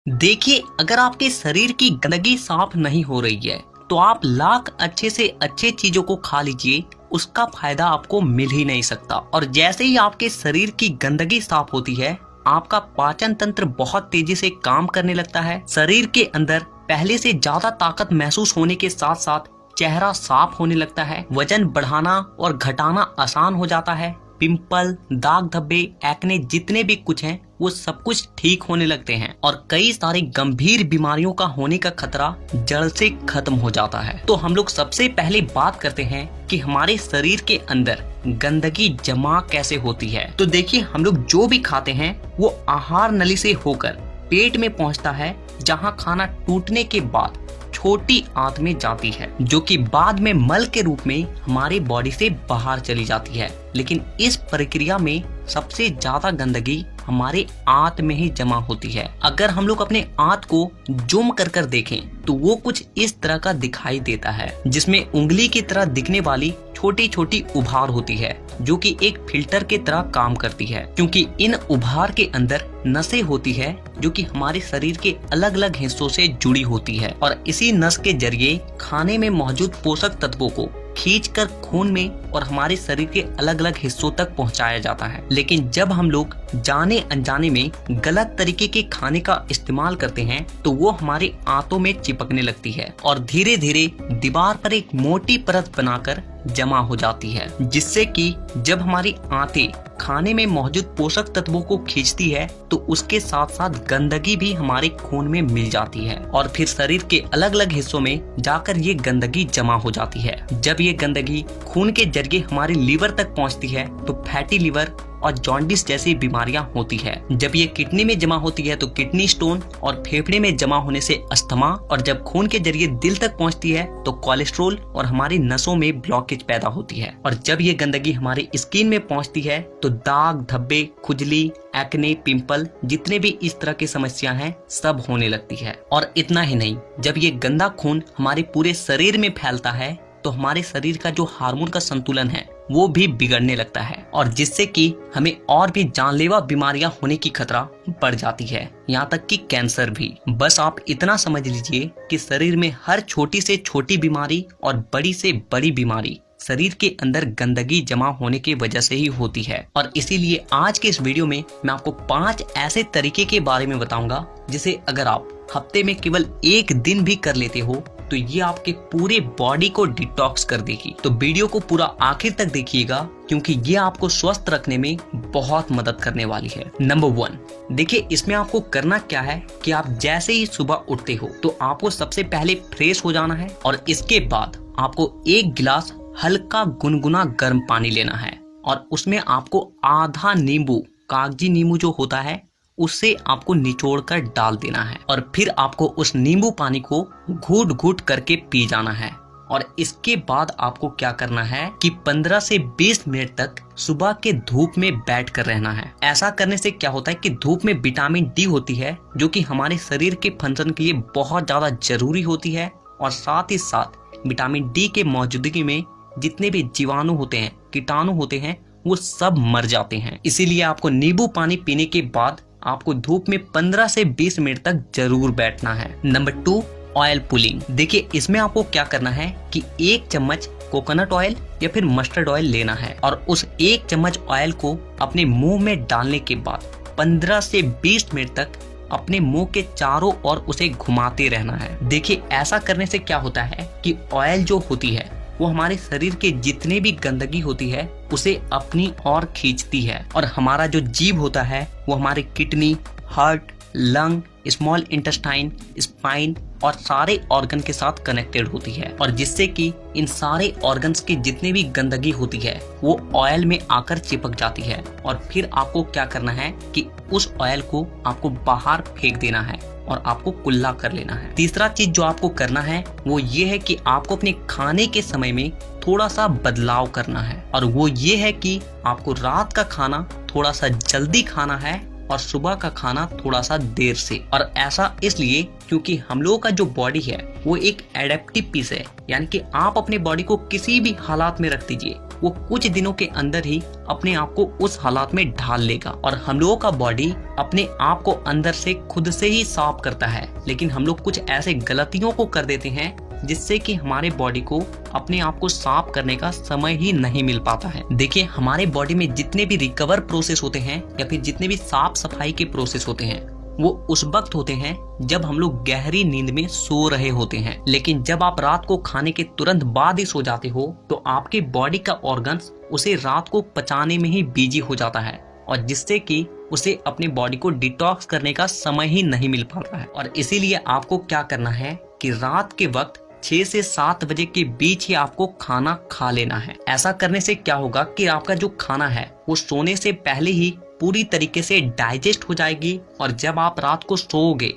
देखिए, अगर आपके शरीर की गंदगी साफ नहीं हो रही है तो आप लाख अच्छे से अच्छे चीजों को खा लीजिए, उसका फायदा आपको मिल ही नहीं सकता। और जैसे ही आपके शरीर की गंदगी साफ होती है, आपका पाचन तंत्र बहुत तेजी से काम करने लगता है। शरीर के अंदर पहले से ज्यादा ताकत महसूस होने के साथ साथ चेहरा साफ होने लगता है। वजन बढ़ाना और घटाना आसान हो जाता है। पिंपल, दाग धब्बे, एक्ने जितने भी कुछ हैं वो सब कुछ ठीक होने लगते हैं और कई सारी गंभीर बीमारियों का होने का खतरा जड़ से खत्म हो जाता है। तो हम लोग सबसे पहले बात करते हैं कि हमारे शरीर के अंदर गंदगी जमा कैसे होती है। तो देखिए, हम लोग जो भी खाते हैं वो आहार नली से होकर पेट में पहुंचता है, जहां खाना टूटने के बाद छोटी आंत में जाती है, जो कि बाद में मल के रूप में हमारे बॉडी से बाहर चली जाती है। लेकिन इस प्रक्रिया में सबसे ज्यादा गंदगी हमारे आंत में ही जमा होती है। अगर हम लोग अपने आंत को जूम कर कर देखें तो वो कुछ इस तरह का दिखाई देता है, जिसमें उंगली की तरह दिखने वाली छोटी छोटी उभार होती है, जो कि एक फिल्टर के तरह काम करती है, क्योंकि इन उभार के अंदर नसें होती है जो कि हमारे शरीर के अलग अलग हिस्सों से जुड़ी होती है और इसी नस के जरिए खाने में मौजूद पोषक तत्वों को खींचकर खून में और हमारे शरीर के अलग अलग हिस्सों तक पहुंचाया जाता है। लेकिन जब हम लोग जाने अनजाने में गलत तरीके के खाने का इस्तेमाल करते हैं तो वो हमारे आंतों में चिपकने लगती है और धीरे धीरे दीवार पर एक मोटी परत बनाकर जमा हो जाती है, जिससे कि जब हमारी आंतें खाने में मौजूद पोषक तत्वों को खींचती है तो उसके साथ साथ गंदगी भी हमारे खून में मिल जाती है और फिर शरीर के अलग अलग हिस्सों में जाकर ये गंदगी जमा हो जाती है। जब ये गंदगी खून के जरिए हमारे लीवर तक पहुंचती है तो फैटी लीवर और जॉन्डिस जैसी बीमारियां होती है। जब ये किडनी में जमा होती है तो किडनी स्टोन और फेफड़े में जमा होने से अस्थमा, और जब खून के जरिए दिल तक पहुंचती है तो कोलेस्ट्रोल और हमारी नसों में ब्लॉकेज पैदा होती है। और जब ये गंदगी हमारी स्किन में पहुंचती है तो दाग धब्बे, खुजली, एक्ने, पिंपल जितने भी इस तरह की समस्या हैं सब होने लगती है। और इतना ही नहीं, जब ये गंदा खून हमारे पूरे शरीर में फैलता है तो हमारे शरीर का जो हार्मोन का संतुलन है वो भी बिगड़ने लगता है और जिससे कि हमें और भी जानलेवा बीमारियां होने की खतरा बढ़ जाती है, यहाँ तक कि कैंसर भी। बस आप इतना समझ लीजिए कि शरीर में हर छोटी से छोटी बीमारी और बड़ी से बड़ी बीमारी शरीर के अंदर गंदगी जमा होने की वजह से ही होती है। और इसीलिए आज के इस वीडियो में मैं आपको 5 ऐसे तरीके के बारे में बताऊंगा जिसे अगर आप हफ्ते में केवल एक दिन भी कर लेते हो तो ये आपके पूरे बॉडी को डिटॉक्स कर देगी। तो वीडियो को पूरा आखिर तक देखिएगा, क्योंकि ये आपको स्वस्थ रखने में बहुत मदद करने वाली है। नंबर 1, देखिए इसमें आपको करना क्या है कि आप जैसे ही सुबह उठते हो तो आपको सबसे पहले फ्रेश हो जाना है और इसके बाद आपको 1 गिलास हल्का गुनगुना गर्म पानी लेना है और उसमें आपको आधा नींबू, कागजी नींबू जो होता है, उससे आपको निचोड़ कर डाल देना है और फिर आपको उस नींबू पानी को घूट घूट करके पी जाना है। और इसके बाद आपको क्या करना है कि 15 से 20 मिनट तक सुबह के धूप में बैठ कर रहना है। ऐसा करने से क्या होता है कि धूप में विटामिन डी होती है, जो कि हमारे शरीर के फंक्शन के लिए बहुत ज्यादा जरूरी होती है और साथ ही साथ विटामिन डी के मौजूदगी में जितने भी जीवाणु होते हैं, कीटाणु होते हैं, वो सब मर जाते हैं। इसीलिए आपको नींबू पानी पीने के बाद आपको धूप में 15 से 20 मिनट तक जरूर बैठना है। Number 2, oil pulling. देखिए इसमें आपको क्या करना है कि 1 चम्मच कोकोनट ऑयल या फिर मस्टर्ड ऑयल लेना है और उस 1 चम्मच ऑयल को अपने मुंह में डालने के बाद 15 से 20 मिनट तक अपने मुंह के चारों ओर उसे घुमाते रहना है। देखिए ऐसा करने से क्या होता है कि ऑयल जो होती है वो हमारे शरीर के जितने भी गंदगी होती है उसे अपनी ओर खींचती है और हमारा जो जीभ होता है वो हमारे kidney, heart, lung, small intestine, spine और सारे ऑर्गन के साथ कनेक्टेड होती है और जिससे कि इन सारे ऑर्गन्स की जितनी भी गंदगी होती है वो ऑयल में आकर चिपक जाती है और फिर आपको क्या करना है कि उस ऑयल को आपको बाहर फेंक देना है और आपको कुल्ला कर लेना है। तीसरा चीज जो आपको करना है वो ये है कि आपको अपने खाने के समय में थोड़ा सा बदलाव करना है और वो ये है कि आपको रात का खाना थोड़ा सा जल्दी खाना है और सुबह का खाना थोड़ा सा देर से। और ऐसा इसलिए क्योंकि हम लोगों का जो बॉडी है वो एक एडेप्टिव पीस है, यानी कि आप अपने बॉडी को किसी भी हालात में रख दीजिए, वो कुछ दिनों के अंदर ही अपने आप को उस हालात में ढाल लेगा। और हम लोगों का बॉडी अपने आप को अंदर से खुद से ही साफ करता है, लेकिन हम लोग कुछ ऐसे गलतियों को कर देते हैं जिससे कि हमारे बॉडी को अपने आप को साफ करने का समय ही नहीं मिल पाता है। देखिए, हमारे बॉडी में जितने भी रिकवर प्रोसेस होते हैं या फिर जितने भी साफ सफाई के प्रोसेस होते हैं वो उस वक्त होते हैं जब हम लोग गहरी नींद में सो रहे होते हैं। लेकिन जब आप रात को खाने के तुरंत बाद ही सो जाते हो तो आपके बॉडी का ऑर्गन्स उसे रात को पचाने में ही बिजी हो जाता है, और जिससे कि उसे अपने बॉडी को डिटॉक्स करने का समय ही नहीं मिल पाता है। और इसीलिए आपको क्या करना है कि रात के वक्त 6 से 7 बजे के बीच ही आपको खाना खा लेना है। ऐसा करने से क्या होगा कि आपका जो खाना है वो सोने से पहले ही पूरी तरीके से डाइजेस्ट हो जाएगी, और जब आप रात को सोओगे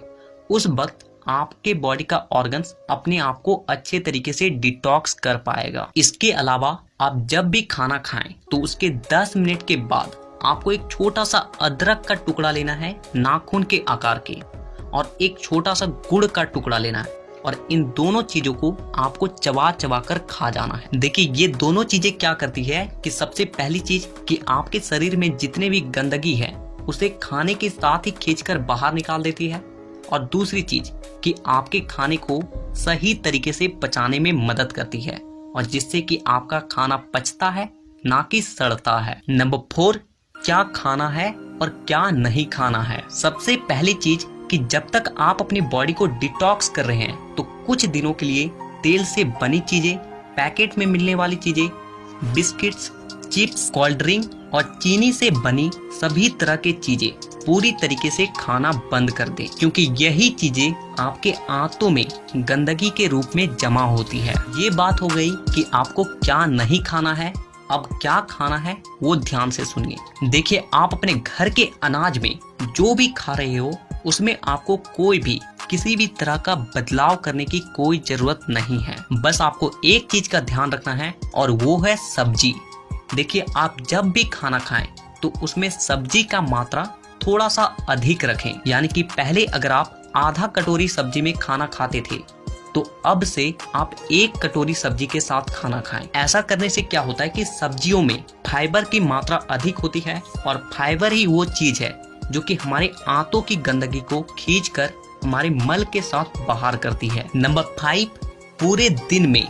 उस वक्त आपके बॉडी का ऑर्गन्स अपने आप को अच्छे तरीके से डिटॉक्स कर पाएगा। इसके अलावा आप जब भी खाना खाएं तो उसके 10 मिनट के बाद आपको एक छोटा सा अदरक का टुकड़ा लेना है नाखून के आकार के, और एक छोटा सा गुड़ का टुकड़ा लेना है, और इन दोनों चीजों को आपको चबा चबा कर खा जाना है। देखिए, ये दोनों चीजें क्या करती है कि सबसे पहली चीज कि आपके शरीर में जितने भी गंदगी है उसे खाने के साथ ही खींचकर बाहर निकाल देती है, और दूसरी चीज कि आपके खाने को सही तरीके से पचाने में मदद करती है, और जिससे कि आपका खाना पचता है ना कि सड़ता है। नंबर 4, क्या खाना है और क्या नहीं खाना है। सबसे पहली चीज कि जब तक आप अपनी बॉडी को डिटॉक्स कर रहे हैं तो कुछ दिनों के लिए तेल से बनी चीजें, पैकेट में मिलने वाली चीजें, बिस्किट्स, चिप्स, कोल्ड ड्रिंक और चीनी से बनी सभी तरह की चीजें पूरी तरीके से खाना बंद कर दें, क्योंकि यही चीजें आपके आंतों में गंदगी के रूप में जमा होती है। ये बात हो गई कि आपको क्या नहीं खाना है। अब क्या खाना है वो ध्यान से सुनिए। देखिए, आप अपने घर के अनाज में जो भी खा रहे हो उसमें आपको कोई भी किसी भी तरह का बदलाव करने की कोई जरूरत नहीं है। बस आपको एक चीज का ध्यान रखना है और वो है सब्जी। देखिए, आप जब भी खाना खाएं तो उसमें सब्जी का मात्रा थोड़ा सा अधिक रखें, यानी कि पहले अगर आप आधा कटोरी सब्जी में खाना खाते थे तो अब से आप 1 कटोरी सब्जी के साथ खाना खाएं। ऐसा करने से क्या होता है कि सब्जियों में फाइबर की मात्रा अधिक होती है, और फाइबर ही वो चीज है जो कि हमारे आंतों की गंदगी को खींचकर हमारे मल के साथ बाहर करती है। नंबर 5, पूरे दिन में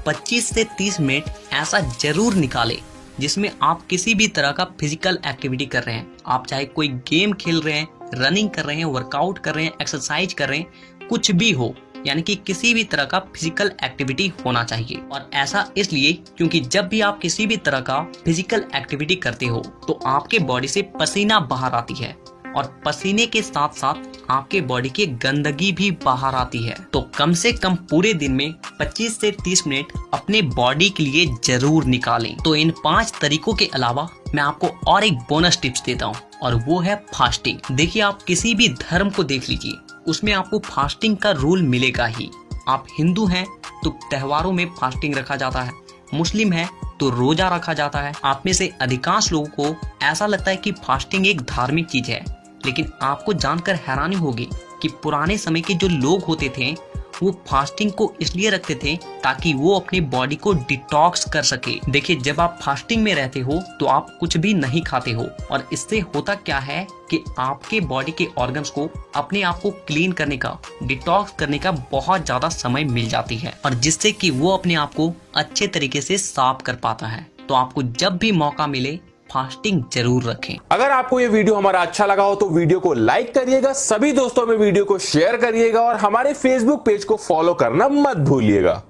25 से 30 मिनट ऐसा जरूर निकालें जिसमें आप किसी भी तरह का फिजिकल एक्टिविटी कर रहे हैं। आप चाहे कोई गेम खेल रहे हैं, रनिंग कर रहे हैं, वर्कआउट कर रहे हैं, एक्सरसाइज कर रहे हैं, कुछ भी हो, यानी कि किसी भी तरह का फिजिकल एक्टिविटी होना चाहिए। और ऐसा इसलिए क्योंकि जब भी आप किसी भी तरह का फिजिकल एक्टिविटी करते हो तो आपके बॉडी से पसीना बाहर आती है, और पसीने के साथ साथ आपके बॉडी की गंदगी भी बाहर आती है। तो कम से कम पूरे दिन में 25 से 30 मिनट अपने बॉडी के लिए जरूर निकालें। तो इन 5 तरीकों के अलावा मैं आपको और एक बोनस टिप्स देता हूँ, और वो है फास्टिंग। देखिए, आप किसी भी धर्म को देख लीजिए, उसमें आपको फास्टिंग का रूल मिलेगा ही। आप हिंदू हैं तो त्योहारों में फास्टिंग रखा जाता है, मुस्लिम है तो रोजा रखा जाता है। आप में से अधिकांश लोगों को ऐसा लगता है कि फास्टिंग एक धार्मिक चीज है, लेकिन आपको जानकर हैरानी होगी कि पुराने समय के जो लोग होते थे वो फास्टिंग को इसलिए रखते थे ताकि वो अपनी बॉडी को डिटॉक्स कर सके। देखिए, जब आप फास्टिंग में रहते हो तो आप कुछ भी नहीं खाते हो, और इससे होता क्या है कि आपके बॉडी के ऑर्गन्स को अपने आप को क्लीन करने का, डिटॉक्स करने का बहुत ज्यादा समय मिल जाती है, और जिससे कि वो अपने आप को अच्छे तरीके से साफ कर पाता है। तो आपको जब भी मौका मिले फास्टिंग जरूर रखें। अगर आपको ये वीडियो हमारा अच्छा लगा हो तो वीडियो को लाइक करिएगा, सभी दोस्तों में वीडियो को शेयर करिएगा, और हमारे फेसबुक पेज को फॉलो करना मत भूलिएगा।